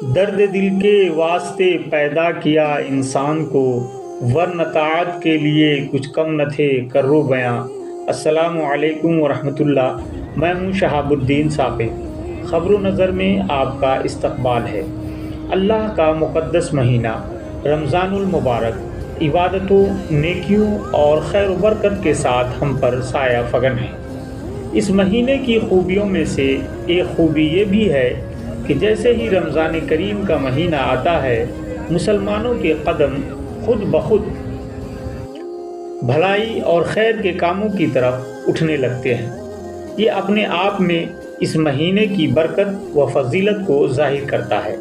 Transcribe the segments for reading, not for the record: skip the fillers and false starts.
درد دل کے واسطے پیدا کیا انسان کو، ورنہ طاعت کے لیے کچھ کم نہ تھے کرو بیاں۔ السلام علیکم ورحمۃ اللہ، میں ہوں شہاب الدین ثاقب۔ خبر و نظر میں آپ کا استقبال ہے۔ اللہ کا مقدس مہینہ رمضان المبارک عبادتوں، نیکیوں اور خیر و برکت کے ساتھ ہم پر سایہ فگن ہے۔ اس مہینے کی خوبیوں میں سے ایک خوبی یہ بھی ہے کہ جیسے ہی رمضان کریم کا مہینہ آتا ہے، مسلمانوں کے قدم خود بخود بھلائی اور خیر کے کاموں کی طرف اٹھنے لگتے ہیں۔ یہ اپنے آپ میں اس مہینے کی برکت و فضیلت کو ظاہر کرتا ہے۔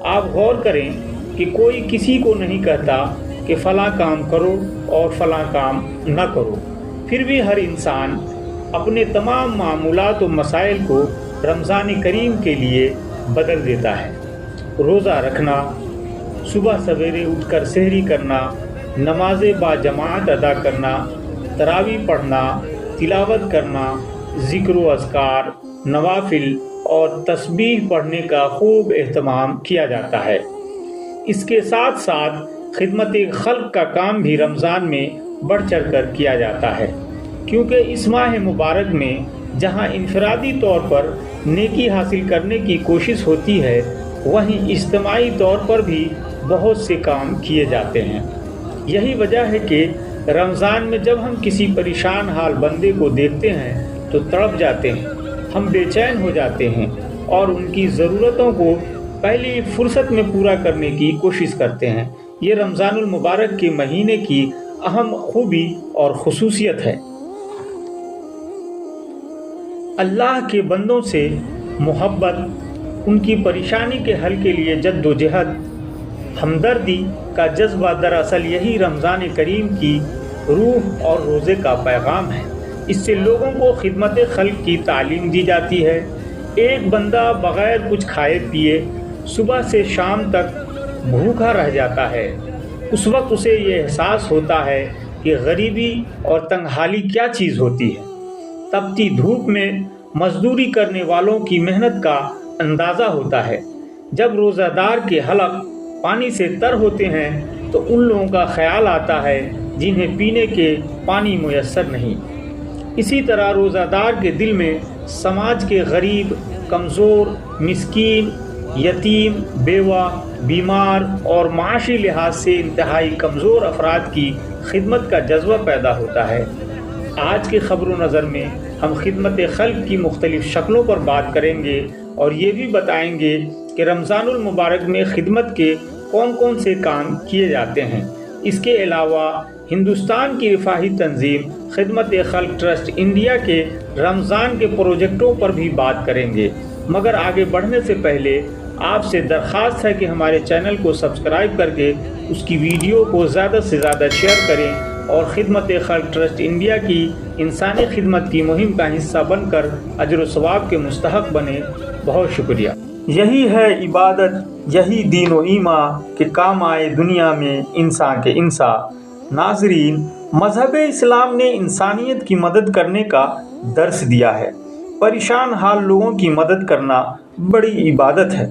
آپ غور کریں کہ کوئی کسی کو نہیں کہتا کہ فلاں کام کرو اور فلاں کام نہ کرو، پھر بھی ہر انسان اپنے تمام معمولات و مسائل کو رمضان کریم کے لیے بدل دیتا ہے۔ روزہ رکھنا، صبح سویرے اٹھ کر سحری کرنا، نماز با جماعت ادا کرنا، تراویح پڑھنا، تلاوت کرنا، ذکر و اذکار، نوافل اور تسبیح پڑھنے کا خوب اہتمام کیا جاتا ہے۔ اس کے ساتھ ساتھ خدمت خلق کا کام بھی رمضان میں بڑھ چڑھ کر کیا جاتا ہے، کیونکہ اس ماہ مبارک میں جہاں انفرادی طور پر نیکی حاصل کرنے کی کوشش ہوتی ہے، وہیں اجتماعی طور پر بھی بہت سے کام کیے جاتے ہیں۔ یہی وجہ ہے کہ رمضان میں جب ہم کسی پریشان حال بندے کو دیکھتے ہیں تو تڑپ جاتے ہیں، ہم بے چین ہو جاتے ہیں اور ان کی ضرورتوں کو پہلی فرصت میں پورا کرنے کی کوشش کرتے ہیں۔ یہ رمضان المبارک کے مہینے کی اہم خوبی اور خصوصیت ہے۔ اللہ کے بندوں سے محبت، ان کی پریشانی کے حل کے لیے جد و جہد، ہمدردی کا جذبہ دراصل یہی رمضان کریم کی روح اور روزے کا پیغام ہے۔ اس سے لوگوں کو خدمت خلق کی تعلیم دی جاتی ہے۔ ایک بندہ بغیر کچھ کھائے پیے صبح سے شام تک بھوکا رہ جاتا ہے۔ اس وقت اسے یہ احساس ہوتا ہے کہ غریبی اور تنگحالی کیا چیز ہوتی ہے۔ تپتی دھوپ میں مزدوری کرنے والوں کی محنت کا اندازہ ہوتا ہے۔ جب روزہ دار کے حلق پانی سے تر ہوتے ہیں تو ان لوگوں کا خیال آتا ہے جنہیں پینے کے پانی میسر نہیں۔ اسی طرح روزہ دار کے دل میں سماج کے غریب، کمزور، مسکین، یتیم، بیوہ، بیمار اور معاشی لحاظ سے انتہائی کمزور افراد کی خدمت کا جذبہ پیدا ہوتا ہے۔ آج کے خبر و نظر میں ہم خدمت خلق کی مختلف شکلوں پر بات کریں گے اور یہ بھی بتائیں گے کہ رمضان المبارک میں خدمت کے کون کون سے کام کیے جاتے ہیں۔ اس کے علاوہ ہندوستان کی رفاہی تنظیم خدمت خلق ٹرسٹ انڈیا کے رمضان کے پروجیکٹوں پر بھی بات کریں گے۔ مگر آگے بڑھنے سے پہلے آپ سے درخواست ہے کہ ہمارے چینل کو سبسکرائب کر کے اس کی ویڈیو کو زیادہ سے زیادہ شیئر کریں اور خدمت خلق ٹرسٹ انڈیا کی انسانی خدمت کی مہم کا حصہ بن کر اجر و ثواب کے مستحق بنے۔ بہت شکریہ۔ یہی ہے عبادت، یہی دین و ایمان کہ کام آئے دنیا میں انسان کے انسان۔ ناظرین، مذہب اسلام نے انسانیت کی مدد کرنے کا درس دیا ہے۔ پریشان حال لوگوں کی مدد کرنا بڑی عبادت ہے۔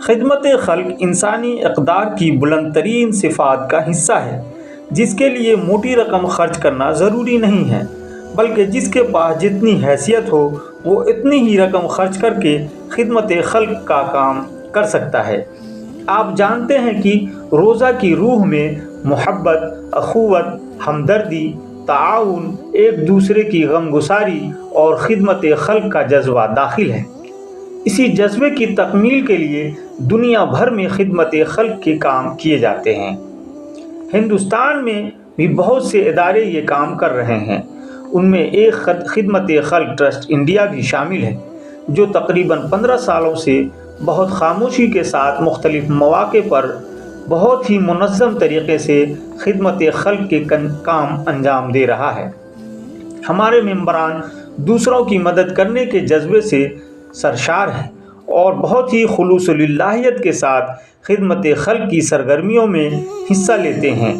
خدمت خلق انسانی اقدار کی بلند ترین صفات کا حصہ ہے، جس کے لیے موٹی رقم خرچ کرنا ضروری نہیں ہے، بلکہ جس کے پاس جتنی حیثیت ہو وہ اتنی ہی رقم خرچ کر کے خدمت خلق کا کام کر سکتا ہے۔ آپ جانتے ہیں کہ روزہ کی روح میں محبت، اخوت، ہمدردی، تعاون، ایک دوسرے کی غمگساری اور خدمت خلق کا جذبہ داخل ہے۔ اسی جذبے کی تکمیل کے لیے دنیا بھر میں خدمت خلق کے کام کیے جاتے ہیں۔ ہندوستان میں بھی بہت سے ادارے یہ کام کر رہے ہیں۔ ان میں ایک خدمت خلق ٹرسٹ انڈیا بھی شامل ہے، جو تقریباً 15 سالوں سے بہت خاموشی کے ساتھ مختلف مواقع پر بہت ہی منظم طریقے سے خدمت خلق کے کام انجام دے رہا ہے۔ ہمارے ممبران دوسروں کی مدد کرنے کے جذبے سے سرشار ہیں اور بہت ہی خلوص للہیت کے ساتھ خدمت خلق کی سرگرمیوں میں حصہ لیتے ہیں،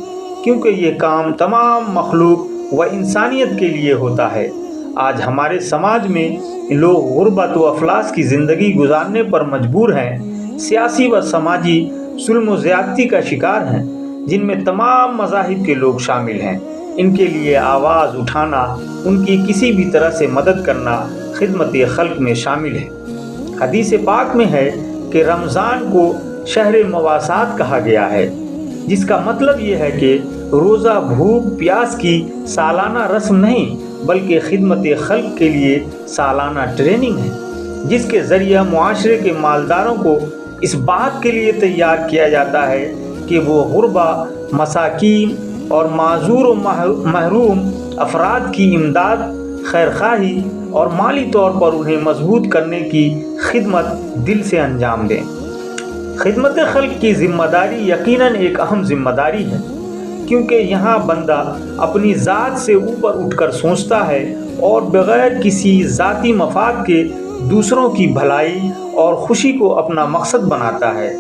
کیونکہ یہ کام تمام مخلوق و انسانیت کے لیے ہوتا ہے۔ آج ہمارے سماج میں لوگ غربت و افلاس کی زندگی گزارنے پر مجبور ہیں، سیاسی و سماجی ظلم و زیادتی کا شکار ہیں، جن میں تمام مذاہب کے لوگ شامل ہیں۔ ان کے لیے آواز اٹھانا، ان کی کسی بھی طرح سے مدد کرنا خدمت خلق میں شامل ہے۔ حدیث پاک میں ہے کہ رمضان کو شہر مواسات کہا گیا ہے، جس کا مطلب یہ ہے کہ روزہ بھوک پیاس کی سالانہ رسم نہیں بلکہ خدمت خلق کے لیے سالانہ ٹریننگ ہے، جس کے ذریعہ معاشرے کے مالداروں کو اس بات کے لیے تیار کیا جاتا ہے کہ وہ غربا، مساکین اور معذور و محروم افراد کی امداد، خیرخواہی اور مالی طور پر انہیں مضبوط کرنے کی خدمت دل سے انجام دیں۔ خدمت خلق کی ذمہ داری یقیناً ایک اہم ذمہ داری ہے، کیونکہ یہاں بندہ اپنی ذات سے اوپر اٹھ کر سوچتا ہے اور بغیر کسی ذاتی مفاد کے دوسروں کی بھلائی اور خوشی کو اپنا مقصد بناتا ہے۔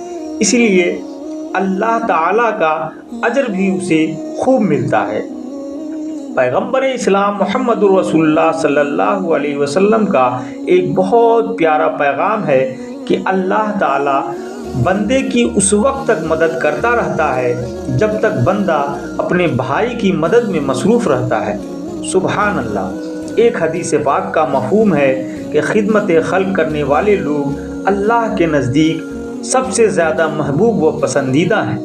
اس لیے اللہ تعالیٰ کا اجر بھی اسے خوب ملتا ہے۔ پیغمبر اسلام محمد رسول اللہ صلی اللہ علیہ وسلم کا ایک بہت پیارا پیغام ہے کہ اللہ تعالیٰ بندے کی اس وقت تک مدد کرتا رہتا ہے جب تک بندہ اپنے بھائی کی مدد میں مصروف رہتا ہے۔ سبحان اللہ۔ ایک حدیث پاک کا مفہوم ہے کہ خدمت خلق کرنے والے لوگ اللہ کے نزدیک سب سے زیادہ محبوب و پسندیدہ ہیں۔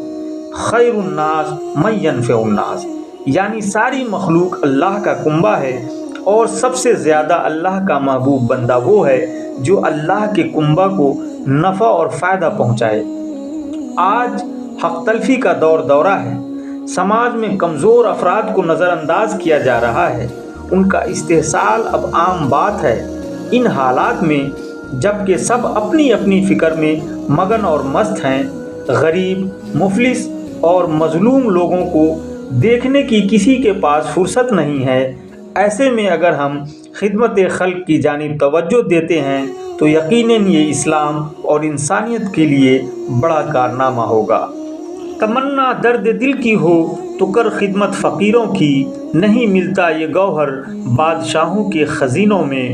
خیر الناس من ینفع الناس، یعنی ساری مخلوق اللہ کا کنبہ ہے، اور سب سے زیادہ اللہ کا محبوب بندہ وہ ہے جو اللہ کے کنبہ کو نفع اور فائدہ پہنچائے۔ آج حق تلفی کا دورہ ہے۔ سماج میں کمزور افراد کو نظر انداز کیا جا رہا ہے، ان کا استحصال اب عام بات ہے۔ ان حالات میں جب کہ سب اپنی اپنی فکر میں مگن اور مست ہیں، غریب، مفلس اور مظلوم لوگوں کو دیکھنے کی کسی کے پاس فرصت نہیں ہے، ایسے میں اگر ہم خدمت خلق کی جانب توجہ دیتے ہیں تو یقیناً یہ اسلام اور انسانیت کے لیے بڑا کارنامہ ہوگا۔ تمنا درد دل کی ہو تو کر خدمت فقیروں کی، نہیں ملتا یہ گوہر بادشاہوں کے خزینوں میں۔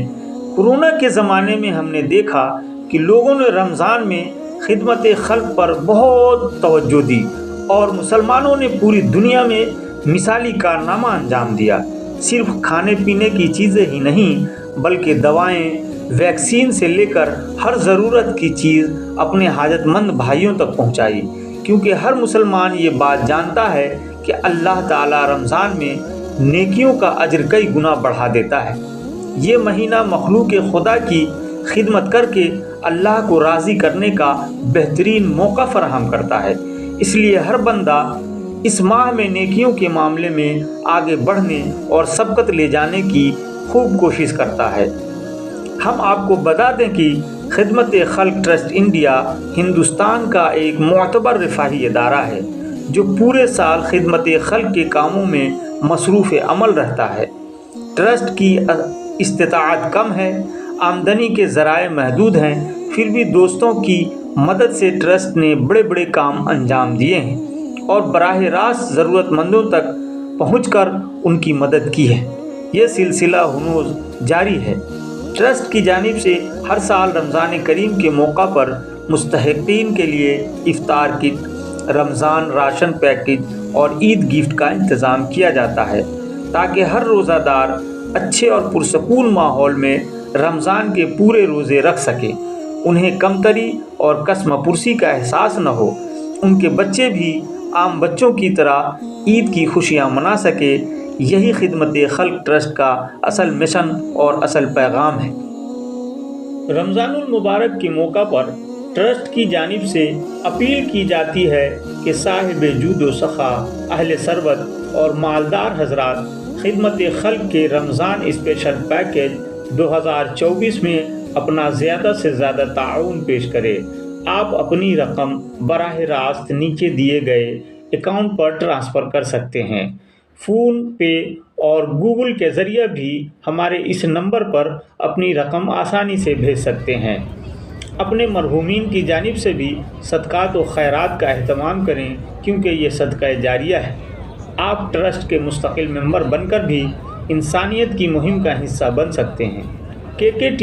کورونا کے زمانے میں ہم نے دیکھا کہ لوگوں نے رمضان میں خدمت خلق پر بہت توجہ دی اور مسلمانوں نے پوری دنیا میں مثالی کارنامہ انجام دیا۔ صرف کھانے پینے کی چیزیں ہی نہیں بلکہ دوائیں، ویکسین سے لے کر ہر ضرورت کی چیز اپنے حاجت مند بھائیوں تک پہنچائی، کیونکہ ہر مسلمان یہ بات جانتا ہے کہ اللہ تعالیٰ رمضان میں نیکیوں کا اجر کئی گنا بڑھا دیتا ہے۔ یہ مہینہ مخلوق خدا کی خدمت کر کے اللہ کو راضی کرنے کا بہترین موقع فراہم کرتا ہے، اس لیے ہر بندہ اس ماہ میں نیکیوں کے معاملے میں آگے بڑھنے اور سبقت لے جانے کی خوب کوشش کرتا ہے۔ ہم آپ کو بتا دیں کہ خدمت خلق ٹرسٹ انڈیا ہندوستان کا ایک معتبر رفاہی ادارہ ہے جو پورے سال خدمت خلق کے کاموں میں مصروف عمل رہتا ہے۔ ٹرسٹ کی استطاعت کم ہے، آمدنی کے ذرائع محدود ہیں، پھر بھی دوستوں کی مدد سے ٹرسٹ نے بڑے بڑے کام انجام دیے ہیں اور براہ راست ضرورت مندوں تک پہنچ کر ان کی مدد کی ہے۔ یہ سلسلہ ہنوز جاری ہے۔ ٹرسٹ کی جانب سے ہر سال رمضان کریم کے موقع پر مستحقین کے لیے افطار کٹ، رمضان راشن پیکج اور عید گفٹ کا انتظام کیا جاتا ہے تاکہ ہر روزہ دار اچھے اور پرسکون ماحول میں رمضان کے پورے روزے رکھ سکے، انہیں کمتری اور کسم پرسی کا احساس نہ ہو، ان کے بچے بھی عام بچوں کی طرح عید کی خوشیاں منا سکے۔ یہی خدمت خلق ٹرسٹ کا اصل مشن اور اصل پیغام ہے۔ رمضان المبارک کے موقع پر ٹرسٹ کی جانب سے اپیل کی جاتی ہے کہ صاحب جود و سخا، اہل ثروت اور مالدار حضرات خدمت خلق کے رمضان اسپیشل پیکیج 2024 میں اپنا زیادہ سے زیادہ تعاون پیش کرے۔ آپ اپنی رقم براہ راست نیچے دیے گئے اکاؤنٹ پر ٹرانسفر کر سکتے ہیں۔ فون پے اور گوگل کے ذریعہ بھی ہمارے اس نمبر پر اپنی رقم آسانی سے بھیج سکتے ہیں۔ اپنے مرحومین کی جانب سے بھی صدقات و خیرات کا اہتمام کریں کیونکہ یہ صدقہ جاریہ ہے۔ آپ ٹرسٹ کے مستقل ممبر بن کر بھی انسانیت کی مہم کا حصہ بن سکتے ہیں۔ KKT